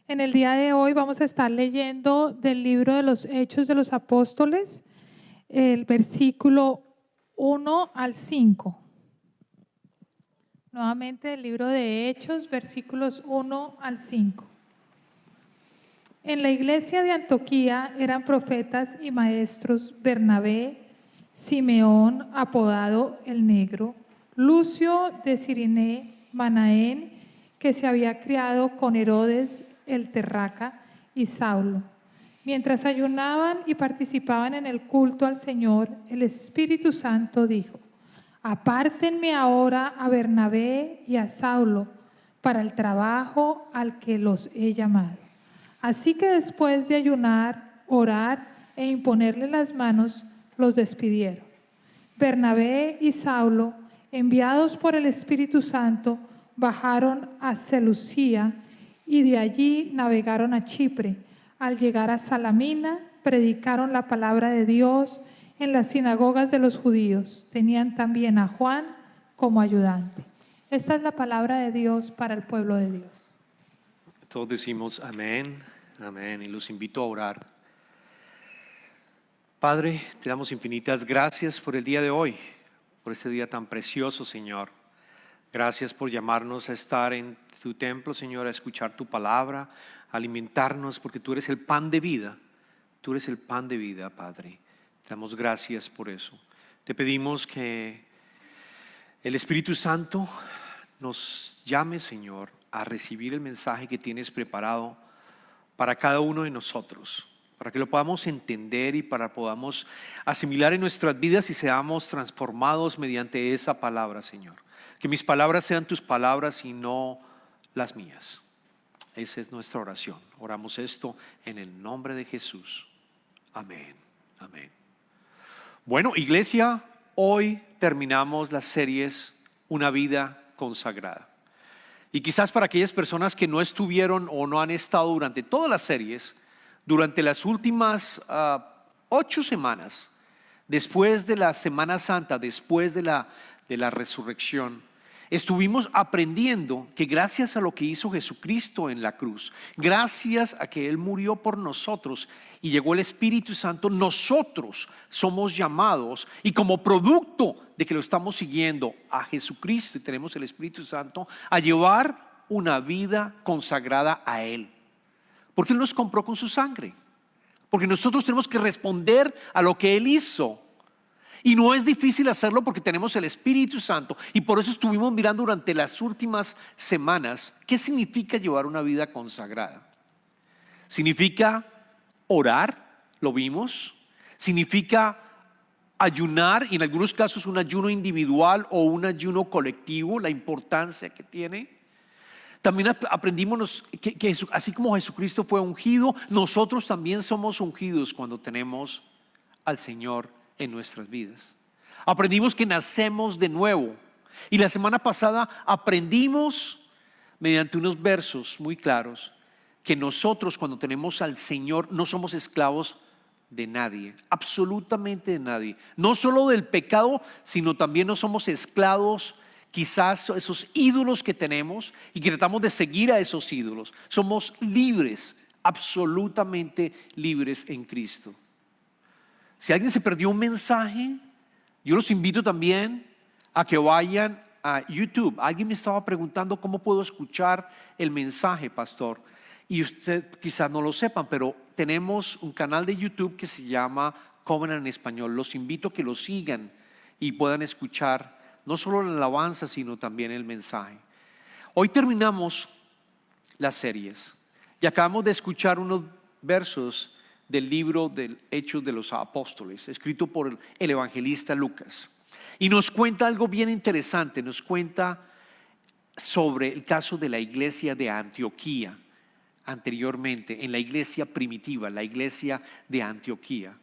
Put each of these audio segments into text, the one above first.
En el día de hoy vamos a estar leyendo del libro de los Hechos de los Apóstoles, el versículo 1 al 5. Nuevamente el libro de Hechos, versículos 1 al 5. En la iglesia de Antioquía eran profetas y maestros Bernabé, Simeón, apodado el Negro, Lucio de Cirené, Manaén, que se había criado con Herodes el Terraca, y Saulo. Mientras ayunaban y participaban en el culto al Señor, el Espíritu Santo dijo: apártenme ahora a Bernabé y a Saulo para el trabajo al que los he llamado. Así que después de ayunar, orar e imponerle las manos, los despidieron. Bernabé y Saulo, enviados por el Espíritu Santo, bajaron a Seleucia y de allí navegaron a Chipre. Al llegar a Salamina, predicaron la palabra de Dios en las sinagogas de los judíos. Tenían también a Juan como ayudante. Esta es la palabra de Dios para el pueblo de Dios. Todos decimos amén, amén, y los invito a orar. Padre, te damos infinitas gracias por el día de hoy, por este día tan precioso, Señor. Gracias por llamarnos a estar en tu templo, Señor, a escuchar tu palabra, a alimentarnos, porque tú eres el pan de vida. Tú eres el pan de vida, Padre. Te damos gracias por eso. Te pedimos que el Espíritu Santo nos llame, Señor, a recibir el mensaje que tienes preparado para cada uno de nosotros, para que lo podamos entender y para que podamos asimilar en nuestras vidas y seamos transformados mediante esa palabra, Señor. Que mis palabras sean tus palabras y no las mías. Esa es nuestra oración. Oramos esto en el nombre de Jesús. Amén. Amén. Bueno, iglesia, hoy terminamos las series Una vida consagrada. Y quizás para aquellas personas que no estuvieron o no han estado durante todas las series, durante las últimas 8 semanas, después de la Semana Santa, después de la resurrección, estuvimos aprendiendo que gracias a lo que hizo Jesucristo en la cruz, gracias a que Él murió por nosotros y llegó el Espíritu Santo, nosotros somos llamados, y como producto de que lo estamos siguiendo a Jesucristo y tenemos el Espíritu Santo, a llevar una vida consagrada a Él. Porque Él nos compró con su sangre. Porque nosotros tenemos que responder a lo que Él hizo. Y no es difícil hacerlo porque tenemos el Espíritu Santo. Y por eso estuvimos mirando durante las últimas semanas qué significa llevar una vida consagrada. Significa orar, lo vimos. Significa ayunar, y en algunos casos un ayuno individual o un ayuno colectivo, la importancia que tiene. También aprendimos que así como Jesucristo fue ungido, nosotros también somos ungidos cuando tenemos al Señor en nuestras vidas. Aprendimos que nacemos de nuevo. Y la semana pasada aprendimos, mediante unos versos muy claros, que nosotros cuando tenemos al Señor no somos esclavos de nadie, absolutamente de nadie. No solo del pecado, sino también no somos esclavos quizás esos ídolos que tenemos y que tratamos de seguir a esos ídolos. Somos libres, absolutamente libres en Cristo. Si alguien se perdió un mensaje, yo los invito también a que vayan a YouTube. Alguien me estaba preguntando cómo puedo escuchar el mensaje, pastor. Y usted quizás no lo sepan, pero tenemos un canal de YouTube que se llama Covenant en Español. Los invito a que lo sigan y puedan escuchar no solo la alabanza, sino también el mensaje. Hoy terminamos las series y acabamos de escuchar unos versos del libro del Hechos de los Apóstoles, escrito por el evangelista Lucas. Y nos cuenta algo bien interesante, nos cuenta sobre el caso de la iglesia de Antioquía, anteriormente, en la iglesia primitiva, la iglesia de Antioquía.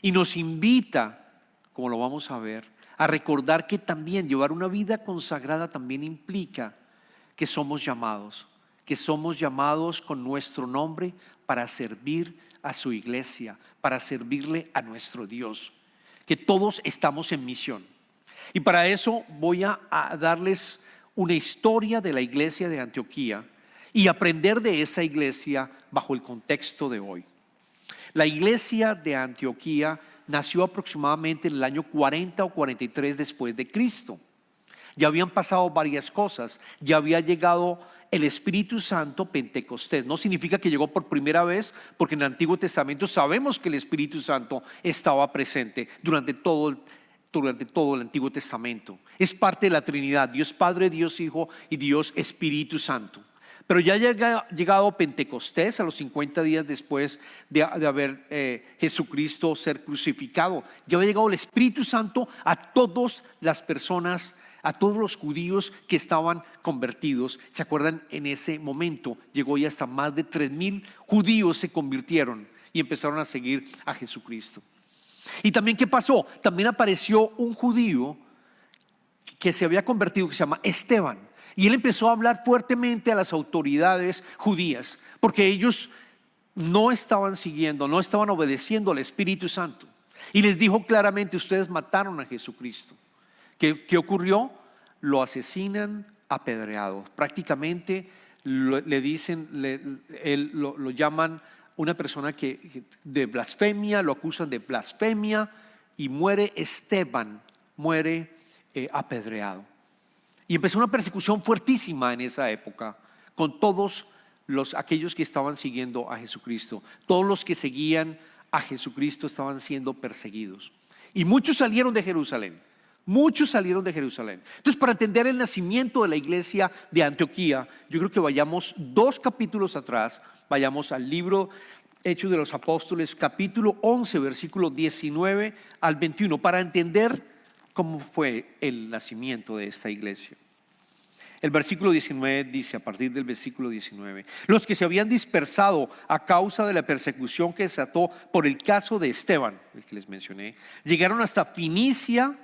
Y nos invita, como lo vamos a ver, a recordar que también llevar una vida consagrada también implica que somos llamados con nuestro nombre para servir a su iglesia, para servirle a nuestro Dios, que todos estamos en misión. Y para eso voy a darles una historia de la iglesia de Antioquía y aprender de esa iglesia bajo el contexto de hoy. La iglesia de Antioquía nació aproximadamente en el año 40 o 43 después de Cristo. Ya habían pasado varias cosas, ya había llegado el Espíritu Santo, Pentecostés. No significa que llegó por primera vez, porque en el Antiguo Testamento sabemos que el Espíritu Santo estaba presente durante todo el Antiguo Testamento. Es parte de la Trinidad, Dios Padre, Dios Hijo y Dios Espíritu Santo. Pero ya ha llegado Pentecostés a los 50 días después de haber Jesucristo ser crucificado. Ya había llegado el Espíritu Santo a todas las personas, a todos los judíos que estaban convertidos. ¿Se acuerdan? En ese momento llegó ya hasta más de 3,000 judíos se convirtieron y empezaron a seguir a Jesucristo. Y también, ¿qué pasó? También apareció un judío que se había convertido, que se llama Esteban. Y él empezó a hablar fuertemente a las autoridades judías, porque ellos no estaban siguiendo, no estaban obedeciendo al Espíritu Santo. Y les dijo claramente: ustedes mataron a Jesucristo. ¿Qué ocurrió? Lo asesinan apedreado. Prácticamente le dicen, lo llaman una persona de blasfemia, lo acusan de blasfemia, y muere Esteban, muere apedreado. Y empezó una persecución fuertísima en esa época con todos aquellos que estaban siguiendo a Jesucristo. Todos los que seguían a Jesucristo estaban siendo perseguidos. Y muchos salieron de Jerusalén. Muchos salieron de Jerusalén. Entonces, para entender el nacimiento de la iglesia de Antioquía, yo creo que vayamos 2 capítulos atrás. Vayamos al libro Hechos de los Apóstoles, capítulo 11, versículo 19 al 21, para entender cómo fue el nacimiento de esta iglesia. El versículo 19 dice, a partir del versículo 19: los que se habían dispersado a causa de la persecución que desató por el caso de Esteban, el que les mencioné, llegaron hasta Finicia,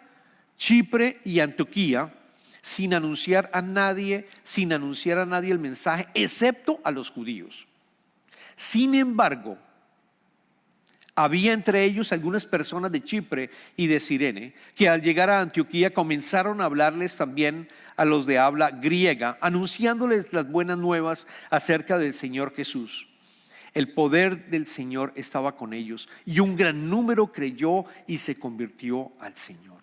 Chipre y Antioquía, sin anunciar a nadie el mensaje, excepto a los judíos. Sin embargo, había entre ellos algunas personas de Chipre y de Cirene que al llegar a Antioquía comenzaron a hablarles también a los de habla griega, anunciándoles las buenas nuevas acerca del Señor Jesús. El poder del Señor estaba con ellos y un gran número creyó y se convirtió al Señor.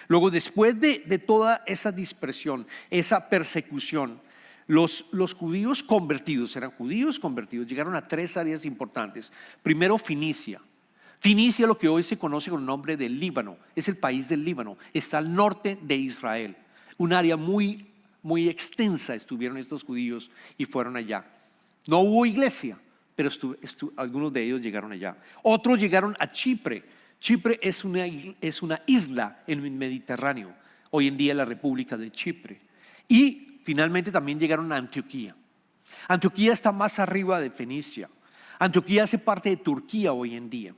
Luego, después de toda esa dispersión, esa persecución, los judíos convertidos, eran judíos convertidos, llegaron a 3 áreas importantes. Primero, Finicia. Finicia, lo que hoy se conoce con el nombre del Líbano, es el país del Líbano, está al norte de Israel. Un área muy, muy extensa estuvieron estos judíos y fueron allá. No hubo iglesia, pero algunos de ellos llegaron allá. Otros llegaron a Chipre. Chipre es una isla en el Mediterráneo, hoy en día la República de Chipre. Y finalmente también llegaron a Antioquía. Antioquía está más arriba de Fenicia. Antioquía hace parte de Turquía hoy en día.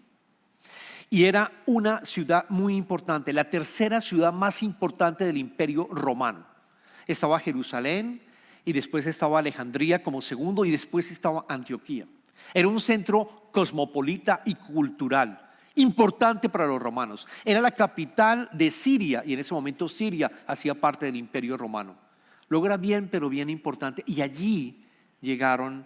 Y era una ciudad muy importante, la tercera ciudad más importante del Imperio Romano. Estaba Jerusalén y después estaba Alejandría como segundo y después estaba Antioquía. Era un centro cosmopolita y cultural importante para los romanos. Era la capital de Siria y en ese momento Siria hacía parte del Imperio Romano. Luego era bien, pero bien importante, y allí llegaron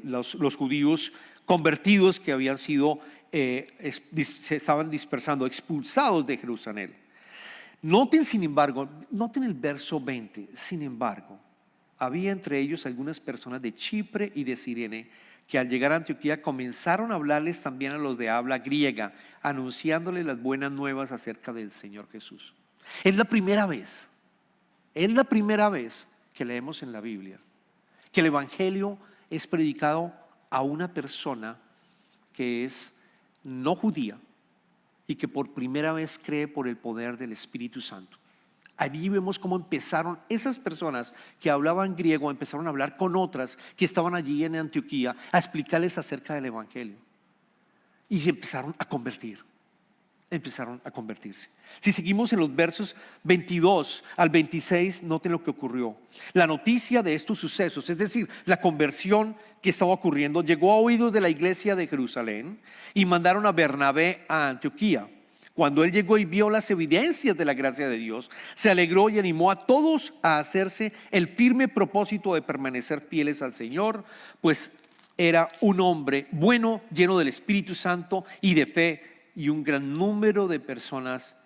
los judíos convertidos que habían sido, se estaban dispersando, expulsados de Jerusalén. Noten, sin embargo, noten el verso 20, sin embargo, había entre ellos algunas personas de Chipre y de Cirene que al llegar a Antioquía comenzaron a hablarles también a los de habla griega, anunciándoles las buenas nuevas acerca del Señor Jesús. Es la primera vez que leemos en la Biblia que el Evangelio es predicado a una persona que es no judía y que por primera vez cree por el poder del Espíritu Santo. Allí vemos cómo empezaron esas personas que hablaban griego, empezaron a hablar con otras que estaban allí en Antioquía a explicarles acerca del Evangelio y se empezaron a convertirse. Si seguimos en los versos 22 al 26, noten lo que ocurrió. La noticia de estos sucesos, es decir, la conversión que estaba ocurriendo, llegó a oídos de la iglesia de Jerusalén y mandaron a Bernabé a Antioquía. Cuando él llegó y vio las evidencias de la gracia de Dios, se alegró y animó a todos a hacerse el firme propósito de permanecer fieles al Señor, pues era un hombre bueno, lleno del Espíritu Santo y de fe, y un gran número de personas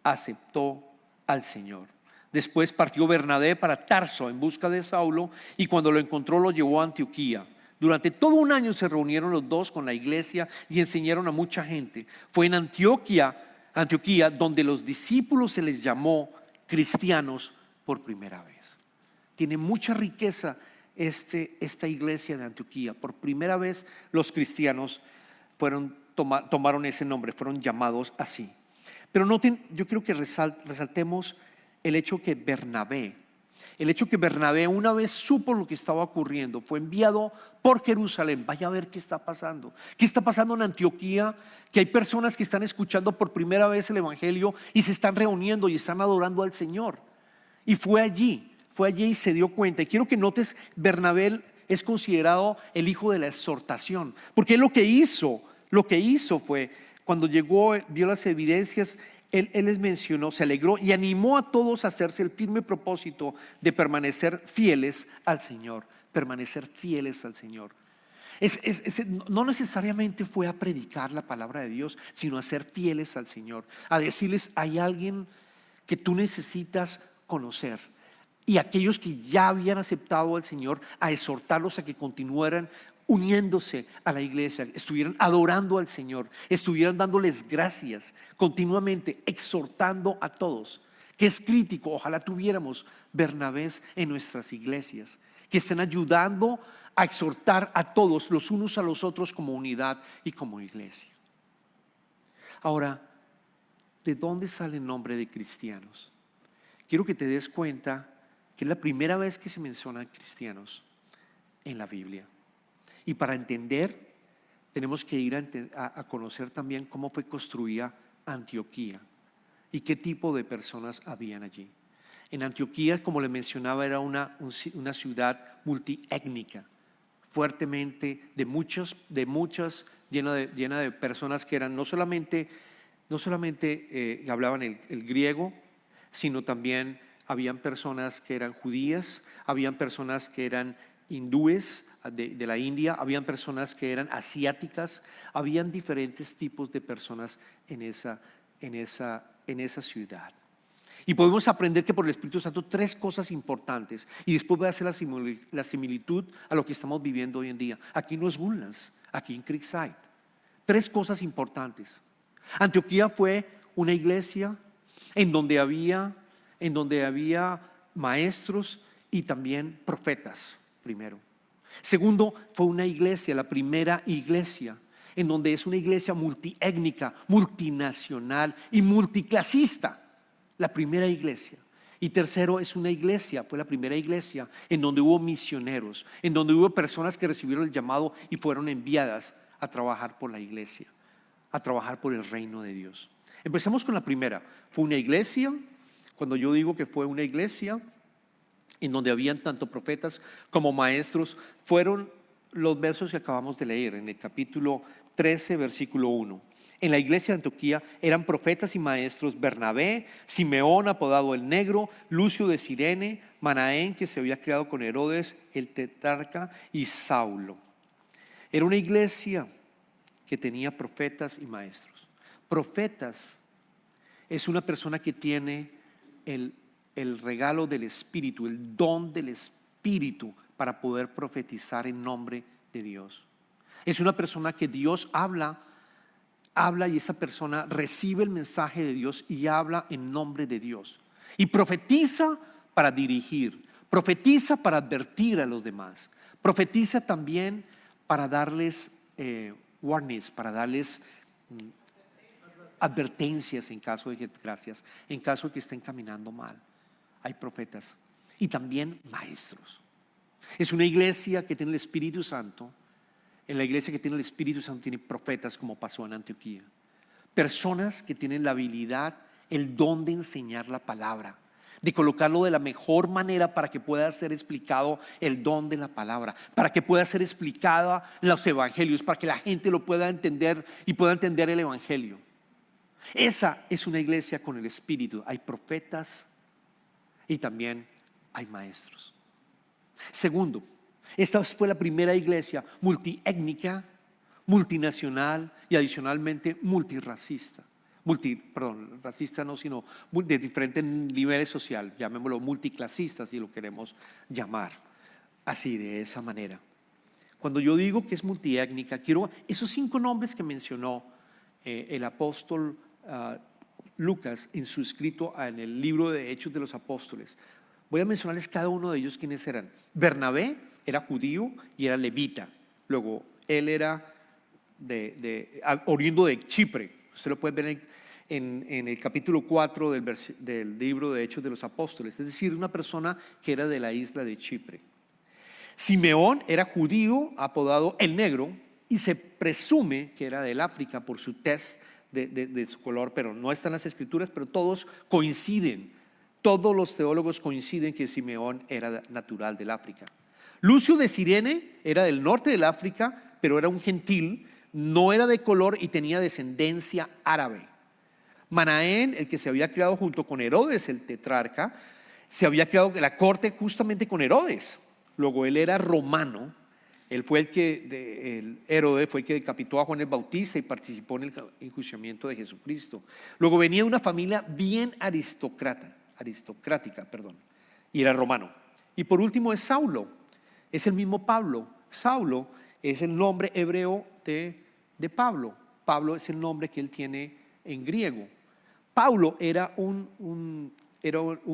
aceptó al Señor. Después partió Bernabé para Tarso en busca de Saulo, y cuando lo encontró lo llevó a Antioquía. Durante todo un año se reunieron los dos con la iglesia y enseñaron a mucha gente. Fue en Antioquía donde los discípulos se les llamó cristianos por primera vez. Tiene mucha riqueza esta iglesia de Antioquía. Por primera vez los cristianos tomaron ese nombre, fueron llamados así. Pero noten, yo creo que resaltemos el hecho que Bernabé, una vez supo lo que estaba ocurriendo, fue enviado por Jerusalén. Vaya a ver qué está pasando. ¿Qué está pasando en Antioquía? Que hay personas que están escuchando por primera vez el evangelio y se están reuniendo y están adorando al Señor. Y fue allí y se dio cuenta. Y quiero que notes, Bernabé es considerado el hijo de la exhortación, porque lo que hizo fue, cuando llegó, vio las evidencias, él les mencionó, se alegró y animó a todos a hacerse el firme propósito de permanecer fieles al Señor. Permanecer fieles al Señor. No necesariamente fue a predicar la palabra de Dios, sino a ser fieles al Señor, a decirles: hay alguien que tú necesitas conocer. Y aquellos que ya habían aceptado al Señor, a exhortarlos a que continuaran uniéndose a la iglesia, estuvieran adorando al Señor, estuvieran dándoles gracias continuamente, exhortando a todos. Que es crítico, ojalá tuviéramos Bernabés en nuestras iglesias, que estén ayudando a exhortar a todos los unos a los otros como unidad y como iglesia. Ahora, ¿de dónde sale el nombre de cristianos? Quiero que te des cuenta que es la primera vez que se mencionan cristianos en la Biblia. Y para entender, tenemos que ir a conocer también cómo fue construida Antioquía y qué tipo de personas habían allí. En Antioquía, como le mencionaba, era una ciudad multiétnica, fuertemente llena de personas que eran no solamente hablaban el griego, sino también habían personas que eran judías, habían personas que eran hindúes de la India, habían personas que eran asiáticas, habían diferentes tipos de personas en esa ciudad. Y podemos aprender que por el Espíritu Santo tres cosas importantes, y después voy a hacer la similitud a lo que estamos viviendo hoy en día. Aquí no es Woodlands, aquí en Creekside. Tres cosas importantes. Antioquía fue una iglesia en donde había maestros y también profetas, primero. Segundo, fue una iglesia, la primera iglesia, en donde es una iglesia multiétnica, multinacional y multiclasista. La primera iglesia. Y tercero, fue la primera iglesia en donde hubo misioneros, en donde hubo personas que recibieron el llamado y fueron enviadas a trabajar por la iglesia, a trabajar por el reino de Dios. Empecemos con la primera. Fue una iglesia. Cuando yo digo que fue una iglesia en donde habían tanto profetas como maestros, fueron los versos que acabamos de leer en el capítulo 13, versículo 1. En la iglesia de Antioquía eran profetas y maestros Bernabé, Simeón apodado el Negro, Lucio de Cirene, Manaén, que se había criado con Herodes el tetrarca, y Saulo. Era una iglesia que tenía profetas y maestros. Profetas es una persona que tiene el regalo del Espíritu, el don del Espíritu para poder profetizar en nombre de Dios. Es una persona que Dios habla y esa persona recibe el mensaje de Dios y habla en nombre de Dios. Y profetiza para dirigir, profetiza para advertir a los demás, profetiza también para darles warnings, para darles advertencias en caso de que estén caminando mal. Hay profetas y también maestros. Es una iglesia que tiene el Espíritu Santo. En la iglesia que tiene el Espíritu Santo tiene profetas, como pasó en Antioquía. Personas que tienen la habilidad, el don de enseñar la palabra, de colocarlo de la mejor manera para que pueda ser explicado el don de la palabra, para que pueda ser explicada los evangelios, para que la gente lo pueda entender y pueda entender el evangelio. Esa es una iglesia con el Espíritu. Hay profetas y también hay maestros. Segundo, esta fue la primera iglesia multiétnica, multinacional y adicionalmente multirracista. Racista no, sino de diferentes niveles sociales, llamémoslo multiclasista si lo queremos llamar así, de esa manera. Cuando yo digo que es multiétnica, quiero esos 5 nombres que mencionó el apóstol Lucas en su escrito en el libro de Hechos de los Apóstoles. Voy a mencionarles cada uno de ellos quiénes eran. Bernabé era judío y era levita. Luego, él era oriundo de Chipre. Usted lo puede ver en el capítulo 4 del libro de Hechos de los Apóstoles. Es decir, una persona que era de la isla de Chipre. Simeón era judío, apodado el Negro, y se presume que era del África por su tez de su color, pero no están en las escrituras, pero todos coinciden. Todos los teólogos coinciden que Simeón era natural del África. Lucio de Cirene era del norte del África, pero era un gentil, no era de color y tenía descendencia árabe. Manaén, el que se había criado junto con Herodes, el tetrarca, se había criado en la corte justamente con Herodes. Luego él era romano. Él fue el Herodes fue el que decapitó a Juan el Bautista y participó en el enjuiciamiento de Jesucristo. Luego venía una familia bien aristocrática, y era romano. Y por último es Saulo, es el mismo Pablo. Saulo es el nombre hebreo de Pablo. Pablo es el nombre que él tiene en griego. Pablo era un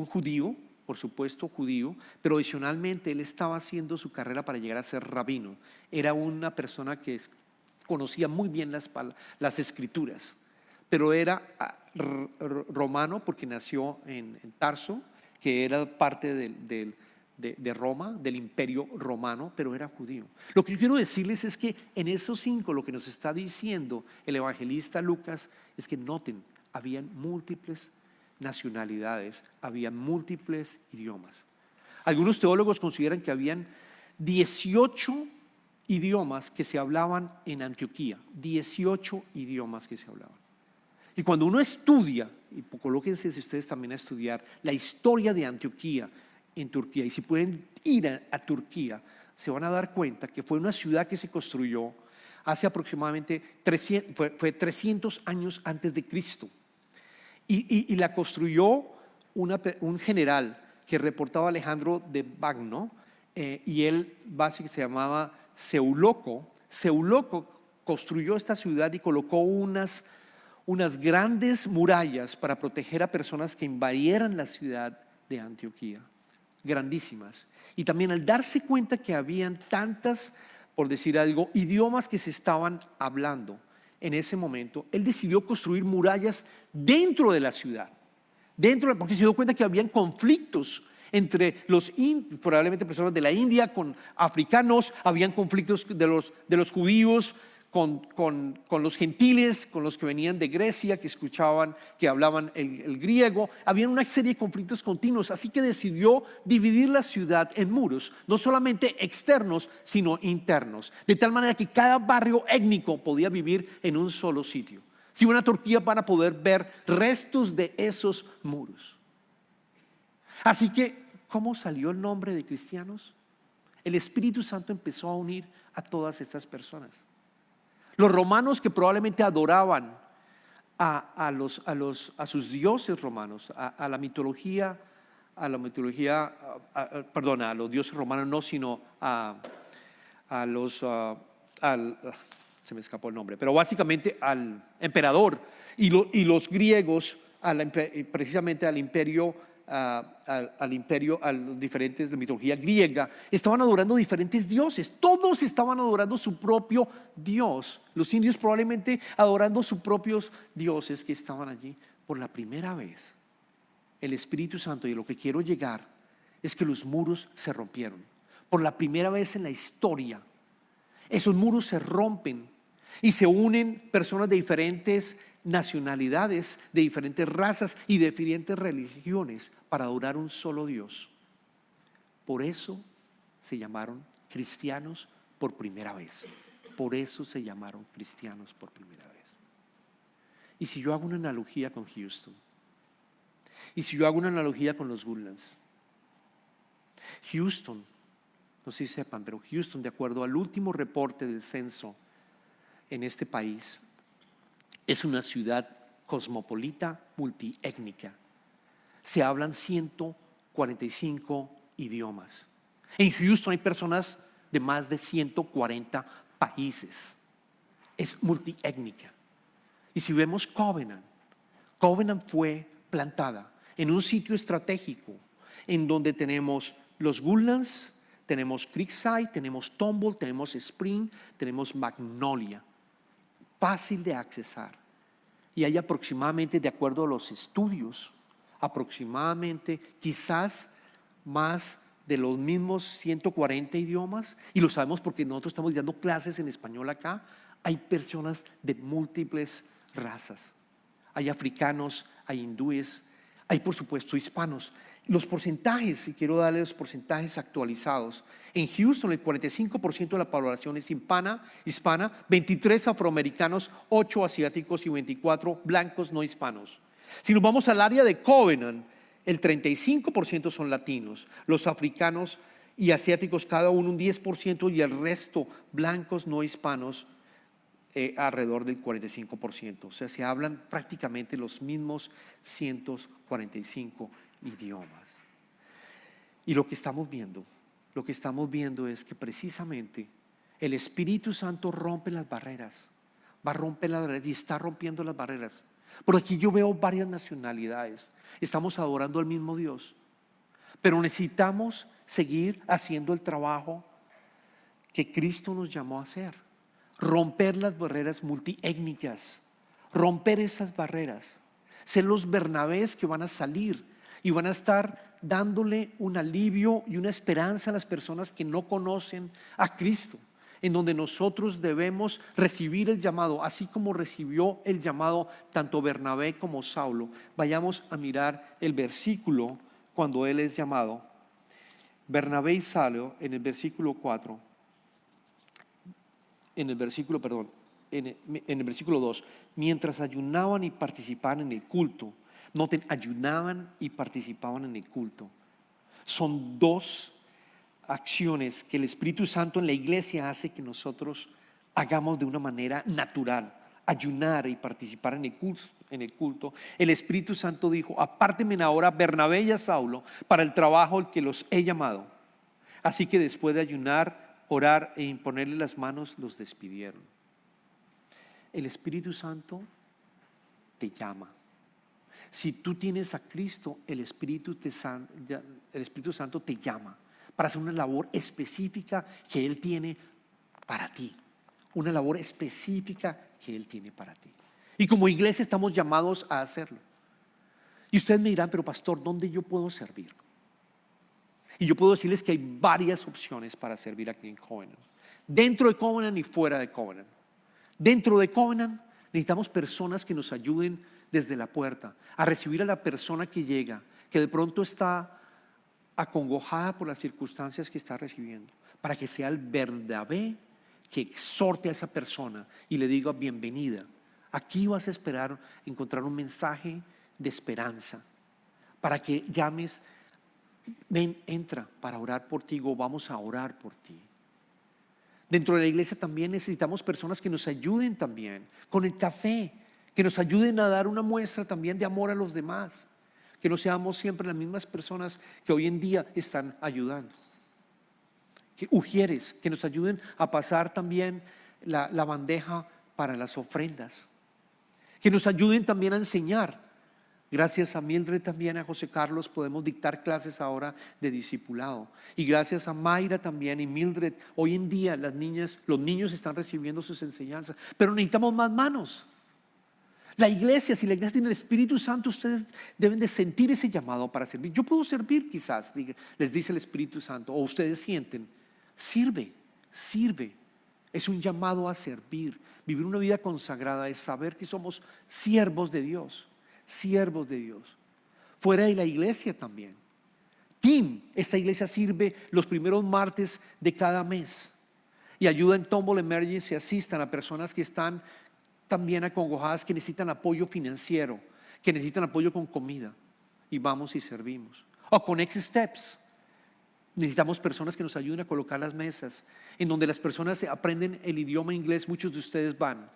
judío, por supuesto judío, pero adicionalmente él estaba haciendo su carrera para llegar a ser rabino. Era una persona que conocía muy bien las escrituras, pero era romano porque nació en Tarso, que era parte de Roma, del imperio romano, pero era judío. Lo que yo quiero decirles es que en esos 5 lo que nos está diciendo el evangelista Lucas es que noten, habían múltiples nacionalidades, había múltiples idiomas. Algunos teólogos consideran que habían 18 idiomas que se hablaban en Antioquía, 18 idiomas que se hablaban. Y cuando uno estudia, y colóquense si ustedes también a estudiar la historia de Antioquía en Turquía, y si pueden ir a Turquía, se van a dar cuenta que fue una ciudad que se construyó hace aproximadamente 300 años antes de Cristo. Y la construyó un general que reportaba Alejandro de Magno, y él básicamente se llamaba Seuloco. Seuloco construyó esta ciudad y colocó unas grandes murallas para proteger a personas que invadieran la ciudad de Antioquía, grandísimas. Y también al darse cuenta que habían tantas, por decir algo, idiomas que se estaban hablando en ese momento, él decidió construir murallas dentro de la ciudad, porque se dio cuenta que habían conflictos entre probablemente personas de la India con africanos, habían conflictos de los judíos con los gentiles, con los que venían de Grecia, que hablaban el griego. Había una serie de conflictos continuos, así que decidió dividir la ciudad en muros, no solamente externos, sino internos, de tal manera que cada barrio étnico podía vivir en un solo sitio. Si iban a Turquía para poder ver restos de esos muros. Así que, ¿cómo salió el nombre de cristianos? El Espíritu Santo empezó a unir a todas estas personas. Los romanos que probablemente adoraban a sus dioses romanos, a los dioses romanos no, sino se me escapó el nombre, pero básicamente al emperador, y los griegos precisamente al imperio, a los diferentes de mitología griega, estaban adorando diferentes dioses. Todos estaban adorando su propio Dios. Los indios probablemente adorando sus propios dioses que estaban allí. Por la primera vez, el Espíritu Santo, y a lo que quiero llegar es que los muros se rompieron. Por la primera vez en la historia, esos muros se rompen y se unen personas de diferentes nacionalidades, de diferentes razas y de diferentes religiones para adorar un solo Dios. Por eso se llamaron cristianos por primera vez. Por eso se llamaron cristianos por primera vez. ¿Y si yo hago una analogía con Houston? ¿Y si yo hago una analogía con los Woodlands? Houston, no sé si sepan, pero Houston, de acuerdo al último reporte del censo en este país, es una ciudad cosmopolita, multiétnica. Se hablan 145 idiomas. En Houston hay personas de más de 140 países. Es multiétnica. Y si vemos Covenant, Covenant fue plantada en un sitio estratégico en donde tenemos los Woodlands, tenemos Creekside, tenemos Tomball, tenemos Spring, tenemos Magnolia. Fácil de accesar. Y hay aproximadamente, de acuerdo a los estudios, aproximadamente quizás más de los mismos 140 idiomas, y lo sabemos porque nosotros estamos dando clases en español acá. Hay personas de múltiples razas. Hay africanos, hay hindúes, hay por supuesto hispanos. Los porcentajes, y quiero darles los porcentajes actualizados. En Houston el 45% de la población es hispana, 23 afroamericanos, 8 asiáticos y 24 blancos no hispanos. Si nos vamos al área de Covenant, el 35% son latinos, los africanos y asiáticos cada uno un 10% y el resto blancos no hispanos alrededor del 45%. O sea, se hablan prácticamente los mismos 145 idiomas. Y lo que estamos viendo es que precisamente el Espíritu Santo rompe las barreras, va a romper las barreras y está rompiendo las barreras. Por aquí yo veo varias nacionalidades, estamos adorando al mismo Dios, pero necesitamos seguir haciendo el trabajo que Cristo nos llamó a hacer. Romper las barreras multiétnicas, romper esas barreras, ser los Bernabés que van a salir y van a estar dándole un alivio y una esperanza a las personas que no conocen a Cristo, en donde nosotros debemos recibir el llamado, así como recibió el llamado tanto Bernabé como Saulo. Vayamos a mirar el versículo cuando él es llamado. Bernabé y Saulo en el versículo 4. En el versículo 2, mientras ayunaban y participaban en el culto. Noten, ayunaban y participaban en el culto. Son dos acciones que el Espíritu Santo en la iglesia hace que nosotros hagamos de una manera natural. Ayunar y participar en el culto. El Espíritu Santo dijo: apártenme ahora Bernabé y a Saulo para el trabajo al que los he llamado. Así que después de ayunar, orar e imponerle las manos, los despidieron. El Espíritu Santo te llama. Si tú tienes a Cristo, el Espíritu Santo te llama para hacer una labor específica que Él tiene para ti. Una labor específica que Él tiene para ti. Y como iglesia estamos llamados a hacerlo. Y ustedes me dirán: pero pastor, ¿dónde yo puedo servir? Y yo puedo decirles que hay varias opciones para servir aquí en Covenant. Dentro de Covenant y fuera de Covenant. Dentro de Covenant necesitamos personas que nos ayuden desde la puerta a recibir a la persona que llega, que de pronto está acongojada por las circunstancias que está recibiendo, para que sea el Bernabé que exhorte a esa persona y le diga: bienvenida, aquí vas a esperar encontrar un mensaje de esperanza, para que llames: ven, entra para orar por ti, o vamos a orar por ti. Dentro de la iglesia también necesitamos personas que nos ayuden también con el café, que nos ayuden a dar una muestra también de amor a los demás, que no seamos siempre las mismas personas que hoy en día están ayudando. Que ujieres, que nos ayuden a pasar también la bandeja para las ofrendas, que nos ayuden también a enseñar. Gracias a Mildred también, a José Carlos, podemos dictar clases ahora de discipulado. Y gracias a Mayra también y Mildred, hoy en día los niños están recibiendo sus enseñanzas. Pero necesitamos más manos. La iglesia, si la iglesia tiene el Espíritu Santo, ustedes deben de sentir ese llamado para servir. Yo puedo servir quizás, les dice el Espíritu Santo, o ustedes sienten: sirve. Es un llamado a servir. Vivir una vida consagrada es saber que somos siervos de Dios. Siervos de Dios. Fuera de la iglesia también. Esta iglesia sirve los primeros martes de cada mes y ayuda en Tomball Emergency Assistant a personas que están también acongojadas que necesitan apoyo financiero, que necesitan apoyo con comida, y vamos y servimos. O con Next Steps. Necesitamos personas que nos ayuden a colocar las mesas, en donde las personas aprenden el idioma inglés. Muchos de ustedes van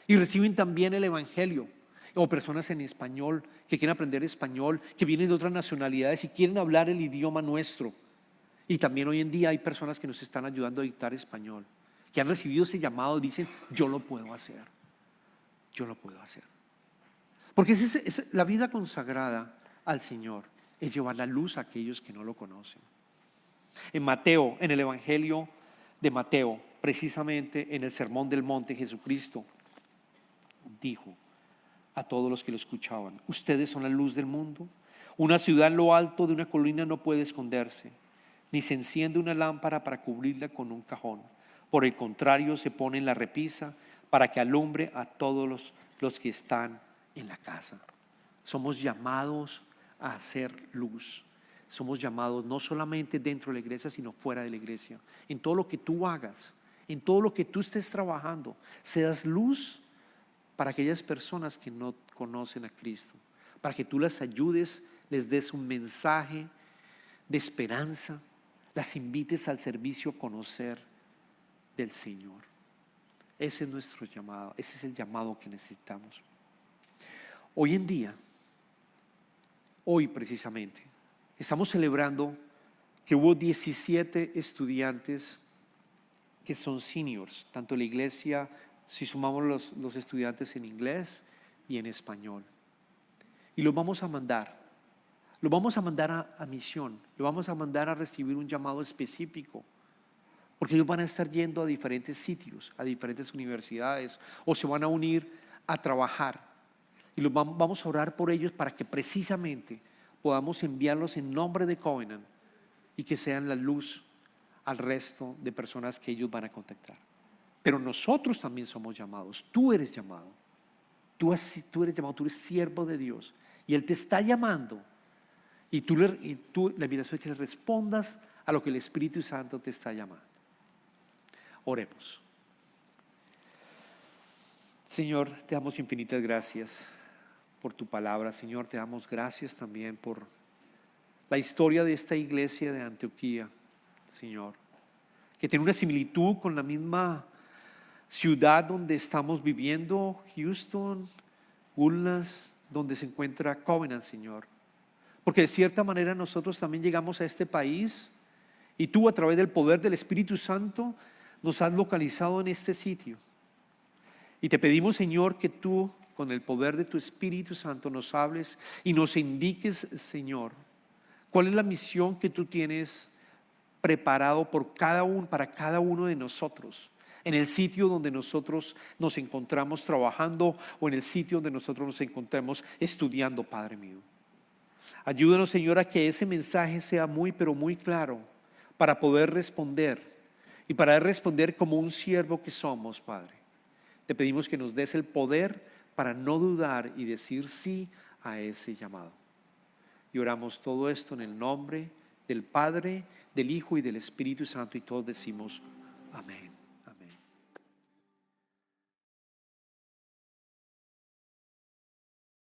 y reciben también el evangelio. O personas en español que quieren aprender español, que vienen de otras nacionalidades y quieren hablar el idioma nuestro. Y también hoy en día hay personas que nos están ayudando a dictar español, que han recibido ese llamado y dicen: yo lo puedo hacer, yo lo puedo hacer. Porque la vida consagrada al Señor es llevar la luz a aquellos que no lo conocen. En Mateo, en el Evangelio de Mateo, precisamente en el Sermón del Monte, Jesucristo dijo a todos los que lo escuchaban: ustedes son la luz del mundo. Una ciudad en lo alto de una colina no puede esconderse, ni se enciende una lámpara para cubrirla con un cajón. Por el contrario, se pone en la repisa para que alumbre a todos los que están en la casa. Somos llamados a hacer luz. Somos llamados no solamente dentro de la iglesia, sino fuera de la iglesia. En todo lo que tú hagas, en todo lo que tú estés trabajando, seas luz para aquellas personas que no conocen a Cristo, para que tú las ayudes, les des un mensaje de esperanza, las invites al servicio a conocer del Señor. Ese es nuestro llamado, ese es el llamado que necesitamos. Hoy en día, hoy precisamente, estamos celebrando que hubo 17 estudiantes que son seniors, tanto en la iglesia, si sumamos los estudiantes en inglés y en español. Y los vamos a mandar. Los vamos a mandar a misión. Los vamos a mandar a recibir un llamado específico. Porque ellos van a estar yendo a diferentes sitios, a diferentes universidades, o se van a unir a trabajar. Y vamos a orar por ellos para que precisamente podamos enviarlos en nombre de Covenant y que sean la luz al resto de personas que ellos van a contactar. Pero nosotros también somos llamados. Tú eres llamado. Tú eres llamado, tú eres siervo de Dios. Y Él te está llamando. Y la invitación es que le respondas a lo que el Espíritu Santo te está llamando. Oremos. Señor, te damos infinitas gracias por tu palabra. Señor, te damos gracias también por la historia de esta iglesia de Antioquía, Señor, que tiene una similitud con la misma ciudad donde estamos viviendo, Houston, Ulnas, donde se encuentra Covenant, Señor. Porque de cierta manera nosotros también llegamos a este país y tú, a través del poder del Espíritu Santo, nos has localizado en este sitio. Y te pedimos, Señor, que tú, con el poder de tu Espíritu Santo, nos hables y nos indiques, Señor, cuál es la misión que tú tienes preparado para cada uno de nosotros, en el sitio donde nosotros nos encontramos trabajando o en el sitio donde nosotros nos encontramos estudiando, Padre mío. Ayúdanos, Señor, a que ese mensaje sea muy, pero muy claro para poder responder y para responder como un siervo que somos, Padre. Te pedimos que nos des el poder para no dudar y decir sí a ese llamado. Y oramos todo esto en el nombre del Padre, del Hijo y del Espíritu Santo, y todos decimos amén.